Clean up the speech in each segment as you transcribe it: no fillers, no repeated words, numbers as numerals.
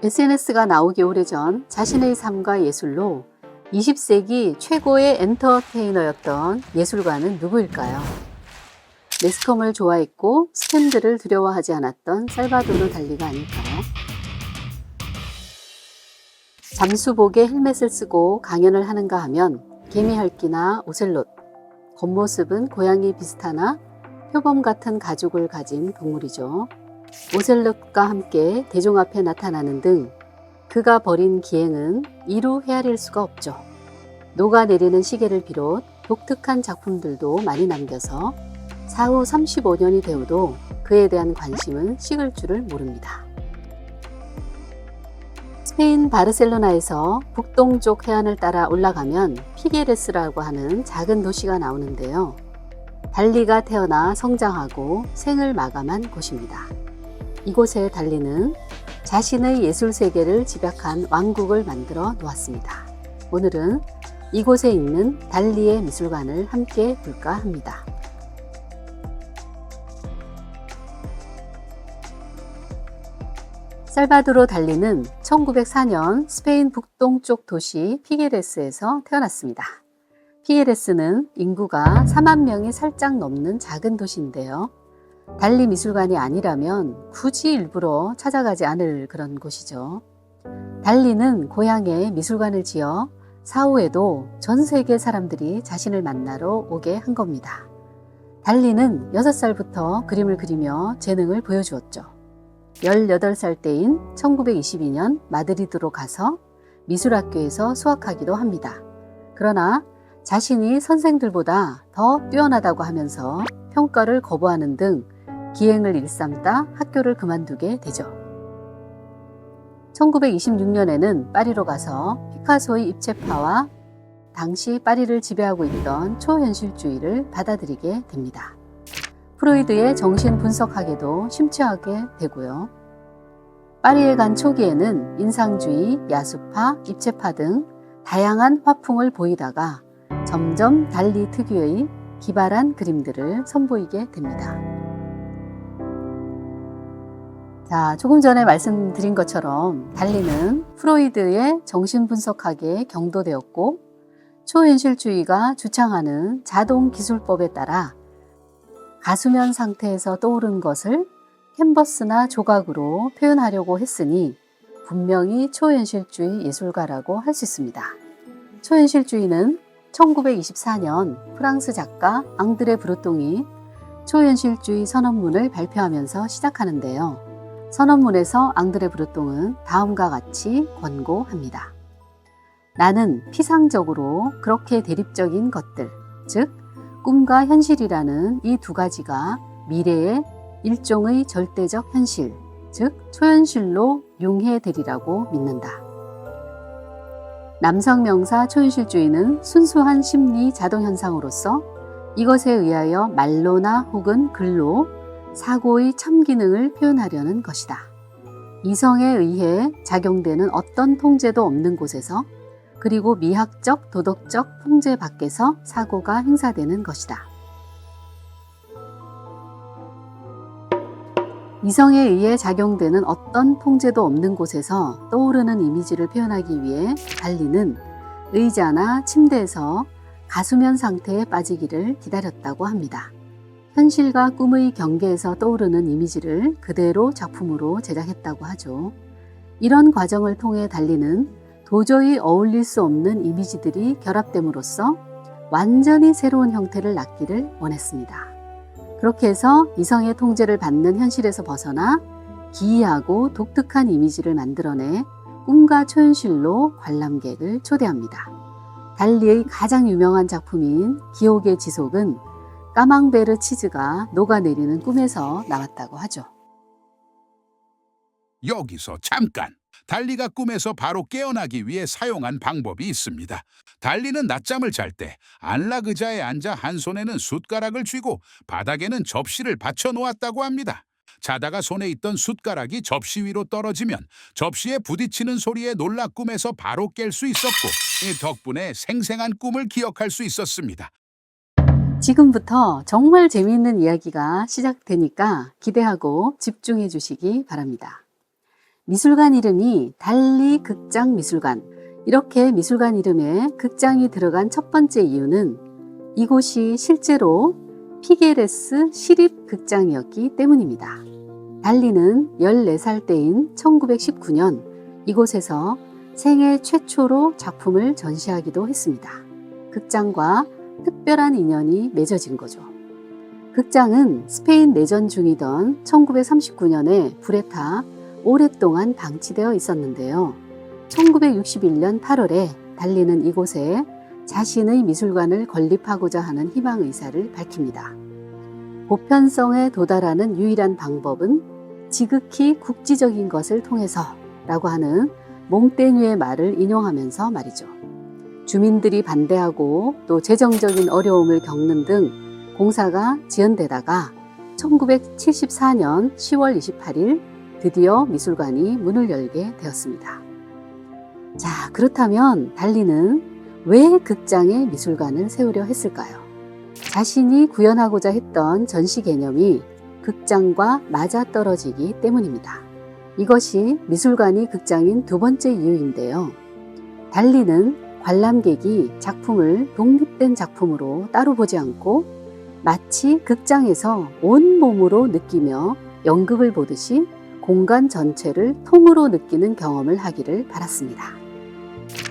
SNS가 나오기 오래전 자신의 삶과 예술로 20세기 최고의 엔터테이너였던 예술가는 누구일까요? 매스컴을 좋아했고 스탠드를 두려워하지 않았던 살바도르 달리가 아닐까요? 잠수복에 헬멧을 쓰고 강연을 하는가 하면 개미핥기나 오셀롯, 겉모습은 고양이 비슷하나 표범 같은 가죽을 가진 동물이죠. 오셀롯과 함께 대중 앞에 나타나는 등 그가 벌인 기행은 이루 헤아릴 수가 없죠. 녹아내리는 시계를 비롯 독특한 작품들도 많이 남겨서 사후 35년이 되어도 그에 대한 관심은 식을 줄을 모릅니다. 스페인 바르셀로나에서 북동쪽 해안을 따라 올라가면 피게레스라고 하는 작은 도시가 나오는데요. 달리가 태어나 성장하고 생을 마감한 곳입니다. 이곳에 달리는 자신의 예술 세계를 집약한 왕국을 만들어 놓았습니다. 오늘은 이곳에 있는 달리의 미술관을 함께 볼까 합니다. 살바도르 달리는 1904년 스페인 북동쪽 도시 피게레스에서 태어났습니다. 피게레스는 인구가 4만 명이 살짝 넘는 작은 도시인데요. 달리 미술관이 아니라면 굳이 일부러 찾아가지 않을 그런 곳이죠. 달리는 고향에 미술관을 지어 사후에도 전 세계 사람들이 자신을 만나러 오게 한 겁니다. 달리는 6살부터 그림을 그리며 재능을 보여주었죠. 18살 때인 1922년 마드리드로 가서 미술학교에서 수학하기도 합니다. 그러나 자신이 선생들보다 더 뛰어나다고 하면서 평가를 거부하는 등 기행을 일삼다 학교를 그만두게 되죠. 1926년에는 파리로 가서 피카소의 입체파와 당시 파리를 지배하고 있던 초현실주의를 받아들이게 됩니다. 프로이드의 정신분석학에도 심취하게 되고요. 파리에 간 초기에는 인상주의, 야수파, 입체파 등 다양한 화풍을 보이다가 점점 달리 특유의 기발한 그림들을 선보이게 됩니다. 자, 조금 전에 말씀드린 것처럼 달리는 프로이드의 정신분석학에 경도되었고 초현실주의가 주창하는 자동기술법에 따라 가수면 상태에서 떠오른 것을 캔버스나 조각으로 표현하려고 했으니 분명히 초현실주의 예술가라고 할 수 있습니다. 초현실주의는 1924년 프랑스 작가 앙드레 브루똥이 초현실주의 선언문을 발표하면서 시작하는데요. 선언문에서 앙드레 브루똥은 다음과 같이 권고합니다. 나는 피상적으로 그렇게 대립적인 것들, 즉 꿈과 현실이라는 이 두 가지가 미래의 일종의 절대적 현실, 즉 초현실로 융해되리라고 믿는다. 남성 명사 초현실주의는 순수한 심리 자동현상으로서 이것에 의하여 말로나 혹은 글로 사고의 참기능을 표현하려는 것이다. 이성에 의해 작용되는 어떤 통제도 없는 곳에서 그리고 미학적, 도덕적 통제 밖에서 사고가 행사되는 것이다. 이성에 의해 작용되는 어떤 통제도 없는 곳에서 떠오르는 이미지를 표현하기 위해 달리는 의자나 침대에서 가수면 상태에 빠지기를 기다렸다고 합니다. 현실과 꿈의 경계에서 떠오르는 이미지를 그대로 작품으로 제작했다고 하죠. 이런 과정을 통해 달리는 도저히 어울릴 수 없는 이미지들이 결합됨으로써 완전히 새로운 형태를 낳기를 원했습니다. 그렇게 해서 이성의 통제를 받는 현실에서 벗어나 기이하고 독특한 이미지를 만들어내 꿈과 초현실로 관람객을 초대합니다. 달리의 가장 유명한 작품인 기억의 지속은 까망베르 치즈가 녹아내리는 꿈에서 나왔다고 하죠. 여기서 잠깐! 달리가 꿈에서 바로 깨어나기 위해 사용한 방법이 있습니다. 달리는 낮잠을 잘 때 안락 의자에 앉아 한 손에는 숟가락을 쥐고 바닥에는 접시를 받쳐 놓았다고 합니다. 자다가 손에 있던 숟가락이 접시 위로 떨어지면 접시에 부딪히는 소리에 놀라 꿈에서 바로 깰 수 있었고 이 덕분에 생생한 꿈을 기억할 수 있었습니다. 지금부터 정말 재미있는 이야기가 시작되니까 기대하고 집중해 주시기 바랍니다. 미술관 이름이 달리 극장 미술관, 이렇게 미술관 이름에 극장이 들어간 첫 번째 이유는 이곳이 실제로 피게레스 시립극장이었기 때문입니다. 달리는 14살 때인 1919년 이곳에서 생애 최초로 작품을 전시하기도 했습니다. 극장과 특별한 인연이 맺어진 거죠. 극장은 스페인 내전 중이던 1939년에 불에 타 오랫동안 방치되어 있었는데요. 1961년 8월에 달리는 이곳에 자신의 미술관을 건립하고자 하는 희망 의사를 밝힙니다. 보편성에 도달하는 유일한 방법은 지극히 국지적인 것을 통해서 라고 하는 몽테뉴의 말을 인용하면서 말이죠. 주민들이 반대하고 또 재정적인 어려움을 겪는 등 공사가 지연되다가 1974년 10월 28일 드디어 미술관이 문을 열게 되었습니다. 자, 그렇다면 달리는 왜 극장에 미술관을 세우려 했을까요? 자신이 구현하고자 했던 전시 개념이 극장과 맞아떨어지기 때문입니다. 이것이 미술관이 극장인 두 번째 이유인데요. 달리는 관람객이 작품을 독립된 작품으로 따로 보지 않고 마치 극장에서 온몸으로 느끼며 연극을 보듯이 공간 전체를 통으로 느끼는 경험을 하기를 바랐습니다.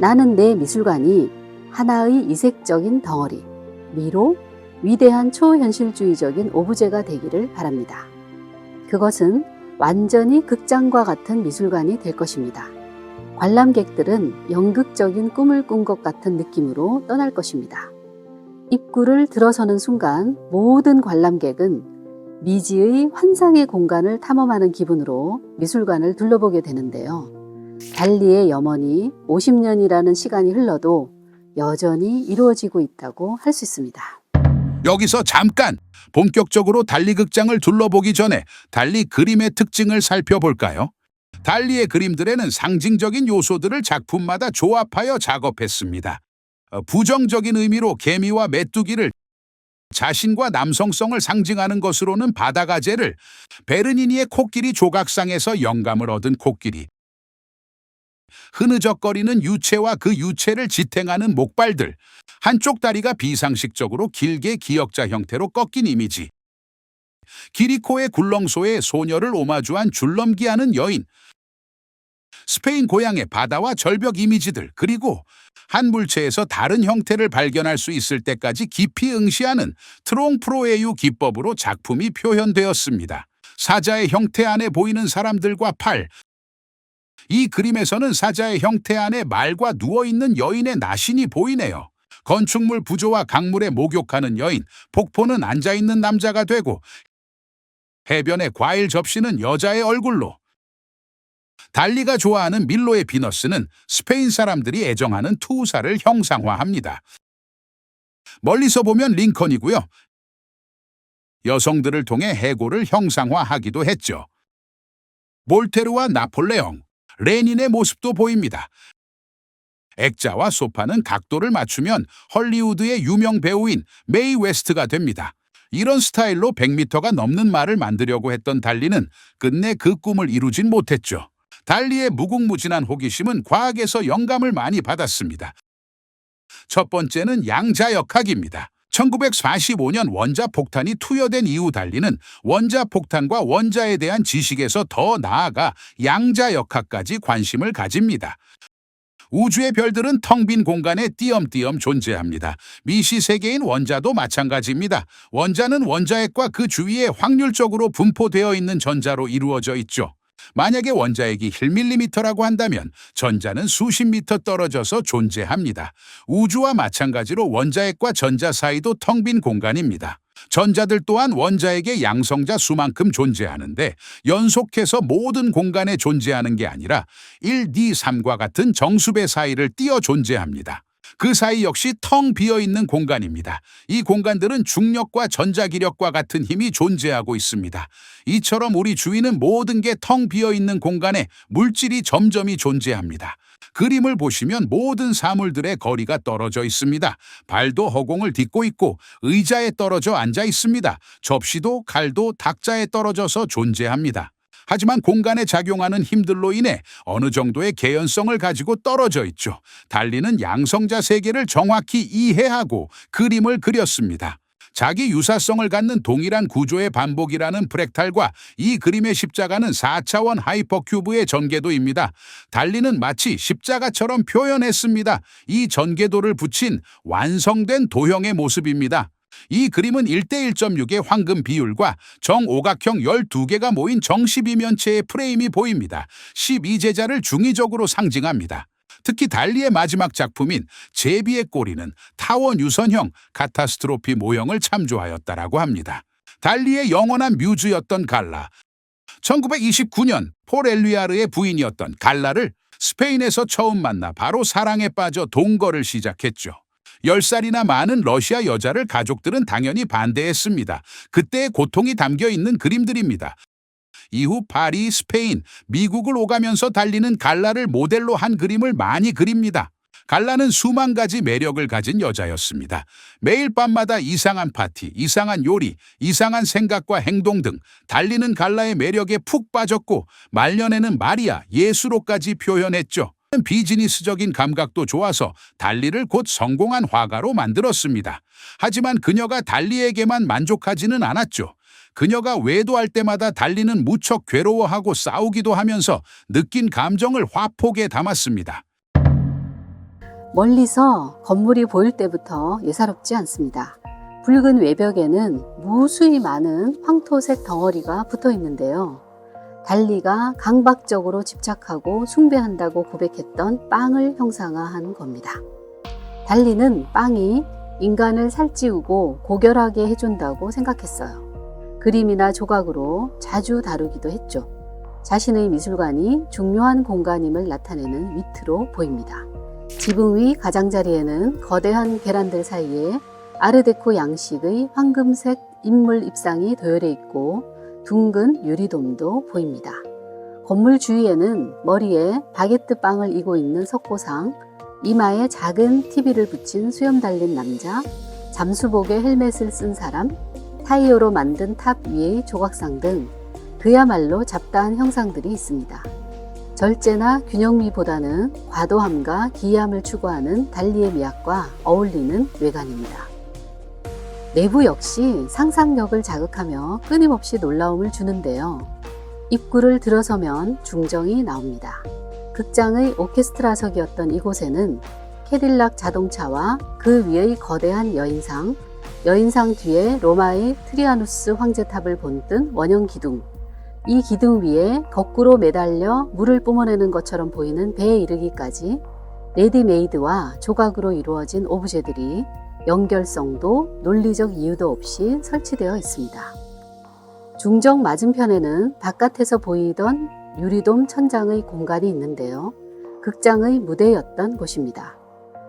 나는 내 미술관이 하나의 이색적인 덩어리, 미로, 위대한 초현실주의적인 오브제가 되기를 바랍니다. 그것은 완전히 극장과 같은 미술관이 될 것입니다. 관람객들은 연극적인 꿈을 꾼 것 같은 느낌으로 떠날 것입니다. 입구를 들어서는 순간 모든 관람객은 미지의 환상의 공간을 탐험하는 기분으로 미술관을 둘러보게 되는데요. 달리의 염원이 50년이라는 시간이 흘러도 여전히 이루어지고 있다고 할 수 있습니다. 여기서 잠깐 본격적으로 달리 극장을 둘러보기 전에 달리 그림의 특징을 살펴볼까요? 달리의 그림들에는 상징적인 요소들을 작품마다 조합하여 작업했습니다. 부정적인 의미로 개미와 메뚜기를, 자신과 남성성을 상징하는 것으로는 바다가재를, 베르니니의 코끼리 조각상에서 영감을 얻은 코끼리, 흐느적거리는 유체와 그 유체를 지탱하는 목발들, 한쪽 다리가 비상식적으로 길게 기역자 형태로 꺾인 이미지, 기리코의 굴렁소에 소녀를 오마주한 줄넘기하는 여인, 스페인 고향의 바다와 절벽 이미지들, 그리고 한 물체에서 다른 형태를 발견할 수 있을 때까지 깊이 응시하는 트롱프로에유 기법으로 작품이 표현되었습니다. 사자의 형태 안에 보이는 사람들과 팔, 이 그림에서는 사자의 형태 안에 말과 누워있는 여인의 나신이 보이네요. 건축물 부조와 강물에 목욕하는 여인, 폭포는 앉아있는 남자가 되고 해변의 과일 접시는 여자의 얼굴로, 달리가 좋아하는 밀로의 비너스는 스페인 사람들이 애정하는 투사를 형상화합니다. 멀리서 보면 링컨이고요. 여성들을 통해 해고를 형상화하기도 했죠. 몰테르와 나폴레옹, 레닌의 모습도 보입니다. 액자와 소파는 각도를 맞추면 헐리우드의 유명 배우인 메이 웨스트가 됩니다. 이런 스타일로 100m가 넘는 말을 만들려고 했던 달리는 끝내 그 꿈을 이루진 못했죠. 달리의 무궁무진한 호기심은 과학에서 영감을 많이 받았습니다. 첫 번째는 양자역학입니다. 1945년 원자폭탄이 투여된 이후 달리는 원자폭탄과 원자에 대한 지식에서 더 나아가 양자역학까지 관심을 가집니다. 우주의 별들은 텅 빈 공간에 띄엄띄엄 존재합니다. 미시 세계인 원자도 마찬가지입니다. 원자는 원자핵과 그 주위에 확률적으로 분포되어 있는 전자로 이루어져 있죠. 만약에 원자핵이 1mm라고 한다면 전자는 수십 미터 떨어져서 존재합니다. 우주와 마찬가지로 원자핵과 전자 사이도 텅 빈 공간입니다. 전자들 또한 원자핵의 양성자 수만큼 존재하는데 연속해서 모든 공간에 존재하는 게 아니라 1, 2, 3과 같은 정수배 사이를 띄어 존재합니다. 그 사이 역시 텅 비어있는 공간입니다. 이 공간들은 중력과 전자기력과 같은 힘이 존재하고 있습니다. 이처럼 우리 주위는 모든 게 텅 비어있는 공간에 물질이 점점이 존재합니다. 그림을 보시면 모든 사물들의 거리가 떨어져 있습니다. 발도 허공을 딛고 있고 의자에 떨어져 앉아 있습니다. 접시도 칼도 탁자에 떨어져서 존재합니다. 하지만 공간에 작용하는 힘들로 인해 어느 정도의 개연성을 가지고 떨어져 있죠. 달리는 양성자 세계를 정확히 이해하고 그림을 그렸습니다. 자기 유사성을 갖는 동일한 구조의 반복이라는 프랙탈과 이 그림의 십자가는 4차원 하이퍼큐브의 전개도입니다. 달리는 마치 십자가처럼 표현했습니다. 이 전개도를 붙인 완성된 도형의 모습입니다. 이 그림은 1:1.6의 황금 비율과 정오각형 12개가 모인 정십이면체의 프레임이 보입니다. 12제자를 중의적으로 상징합니다. 특히 달리의 마지막 작품인 제비의 꼬리는 타원 유선형 카타스트로피 모형을 참조하였다라고 합니다. 달리의 영원한 뮤즈였던 갈라. 1929년 폴 엘리아르의 부인이었던 갈라를 스페인에서 처음 만나 바로 사랑에 빠져 동거를 시작했죠. 10살이나 많은 러시아 여자를 가족들은 당연히 반대했습니다. 그때의 고통이 담겨 있는 그림들입니다. 이후 파리, 스페인, 미국을 오가면서 달리는 갈라를 모델로 한 그림을 많이 그립니다. 갈라는 수만 가지 매력을 가진 여자였습니다. 매일 밤마다 이상한 파티, 이상한 요리, 이상한 생각과 행동 등 달리는 갈라의 매력에 푹 빠졌고 말년에는 마리아, 예수로까지 표현했죠. 비즈니스적인 감각도 좋아서 달리를 곧 성공한 화가로 만들었습니다. 하지만 그녀가 달리에게만 만족하지는 않았죠. 그녀가 외도할 때마다 달리는 무척 괴로워하고 싸우기도 하면서 느낀 감정을 화폭에 담았습니다. 멀리서 건물이 보일 때부터 예사롭지 않습니다. 붉은 외벽에는 무수히 많은 황토색 덩어리가 붙어 있는데요. 달리가 강박적으로 집착하고 숭배한다고 고백했던 빵을 형상화한 겁니다. 달리는 빵이 인간을 살찌우고 고결하게 해준다고 생각했어요. 그림이나 조각으로 자주 다루기도 했죠. 자신의 미술관이 중요한 공간임을 나타내는 위트로 보입니다. 지붕 위 가장자리에는 거대한 계란들 사이에 아르데코 양식의 황금색 인물 입상이 도열해 있고 둥근 유리돔도 보입니다. 건물 주위에는 머리에 바게트 빵을 이고 있는 석고상, 이마에 작은 TV를 붙인 수염 달린 남자, 잠수복에 헬멧을 쓴 사람, 타이어로 만든 탑 위의 조각상 등 그야말로 잡다한 형상들이 있습니다. 절제나 균형미보다는 과도함과 기이함을 추구하는 달리의 미학과 어울리는 외관입니다. 내부 역시 상상력을 자극하며 끊임없이 놀라움을 주는데요. 입구를 들어서면 중정이 나옵니다. 극장의 오케스트라석이었던 이곳에는 캐딜락 자동차와 그 위의 거대한 여인상, 여인상 뒤에 로마의 트리아누스 황제탑을 본뜬 원형 기둥, 이 기둥 위에 거꾸로 매달려 물을 뿜어내는 것처럼 보이는 배에 이르기까지 레디메이드와 조각으로 이루어진 오브제들이 연결성도 논리적 이유도 없이 설치되어 있습니다. 중정 맞은편에는 바깥에서 보이던 유리돔 천장의 공간이 있는데요. 극장의 무대였던 곳입니다.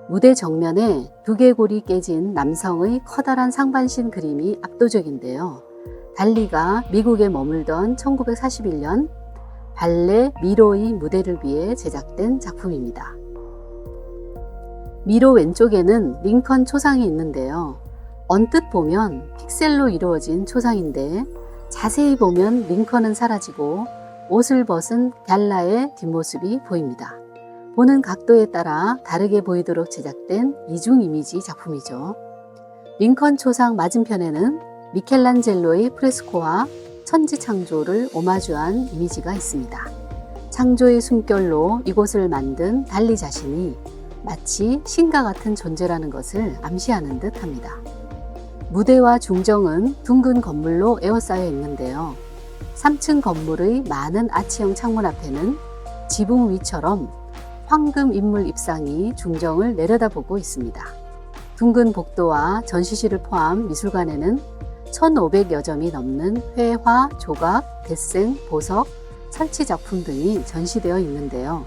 무대 정면에 두개골이 깨진 남성의 커다란 상반신 그림이 압도적인데요. 달리가 미국에 머물던 1941년 발레 미로의 무대를 위해 제작된 작품입니다. 미로 왼쪽에는 링컨 초상이 있는데요. 언뜻 보면 픽셀로 이루어진 초상인데 자세히 보면 링컨은 사라지고 옷을 벗은 갈라의 뒷모습이 보입니다. 보는 각도에 따라 다르게 보이도록 제작된 이중 이미지 작품이죠. 링컨 초상 맞은편에는 미켈란젤로의 프레스코와 천지창조를 오마주한 이미지가 있습니다. 창조의 숨결로 이곳을 만든 달리 자신이 마치 신과 같은 존재라는 것을 암시하는 듯 합니다. 무대와 중정은 둥근 건물로 에워싸여 있는데요. 3층 건물의 많은 아치형 창문 앞에는 지붕 위처럼 황금 인물 입상이 중정을 내려다보고 있습니다. 둥근 복도와 전시실을 포함 미술관에는 1,500여 점이 넘는 회화, 조각, 데생, 보석, 설치 작품 등이 전시되어 있는데요.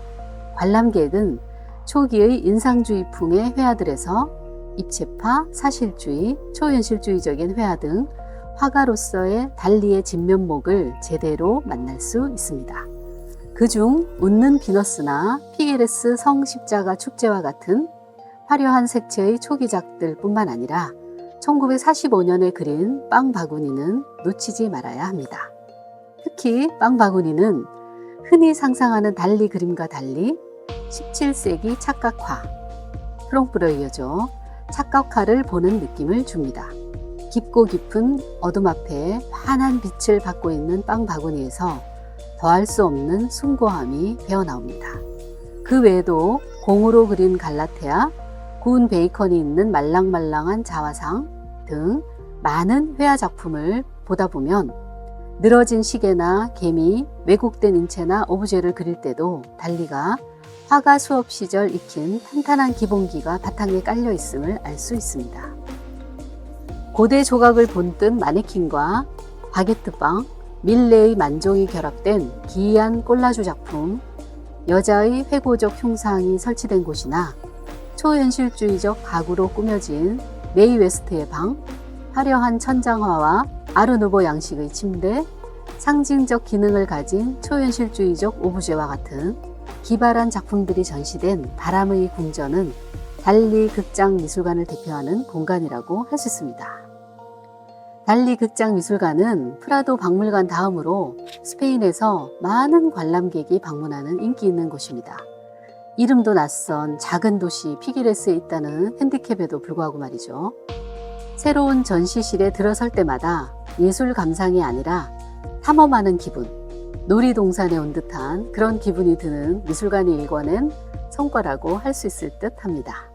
관람객은 초기의 인상주의풍의 회화들에서 입체파, 사실주의, 초현실주의적인 회화 등 화가로서의 달리의 진면목을 제대로 만날 수 있습니다. 그중 웃는 비너스나 피게레스 성십자가 축제와 같은 화려한 색채의 초기작들 뿐만 아니라 1945년에 그린 빵 바구니는 놓치지 말아야 합니다. 특히 빵 바구니는 흔히 상상하는 달리 그림과 달리 17세기 착각화, 플롱브러이어죠. 착각화를 보는 느낌을 줍니다. 깊고 깊은 어둠 앞에 환한 빛을 받고 있는 빵 바구니에서 더할 수 없는 숭고함이 배어나옵니다. 그 외에도 공으로 그린 갈라테아, 구운 베이컨이 있는 말랑말랑한 자화상 등 많은 회화 작품을 보다 보면 늘어진 시계나 개미, 왜곡된 인체나 오브제를 그릴 때도 달리가 화가 수업 시절 익힌 탄탄한 기본기가 바탕에 깔려 있음을 알 수 있습니다. 고대 조각을 본뜬 마네킹과 바게트빵, 밀레의 만종이 결합된 기이한 꼴라주 작품, 여자의 회고적 흉상이 설치된 곳이나 초현실주의적 가구로 꾸며진 메이 웨스트의 방, 화려한 천장화와 아르누보 양식의 침대, 상징적 기능을 가진 초현실주의적 오브제와 같은 기발한 작품들이 전시된 바람의 궁전은 달리 극장 미술관을 대표하는 공간이라고 할 수 있습니다. 달리 극장 미술관은 프라도 박물관 다음으로 스페인에서 많은 관람객이 방문하는 인기 있는 곳입니다. 이름도 낯선 작은 도시 피기레스에 있다는 핸디캡에도 불구하고 말이죠. 새로운 전시실에 들어설 때마다 예술 감상이 아니라 탐험하는 기분, 놀이동산에 온 듯한 그런 기분이 드는 미술관이 일궈낸 성과라고 할 수 있을 듯 합니다.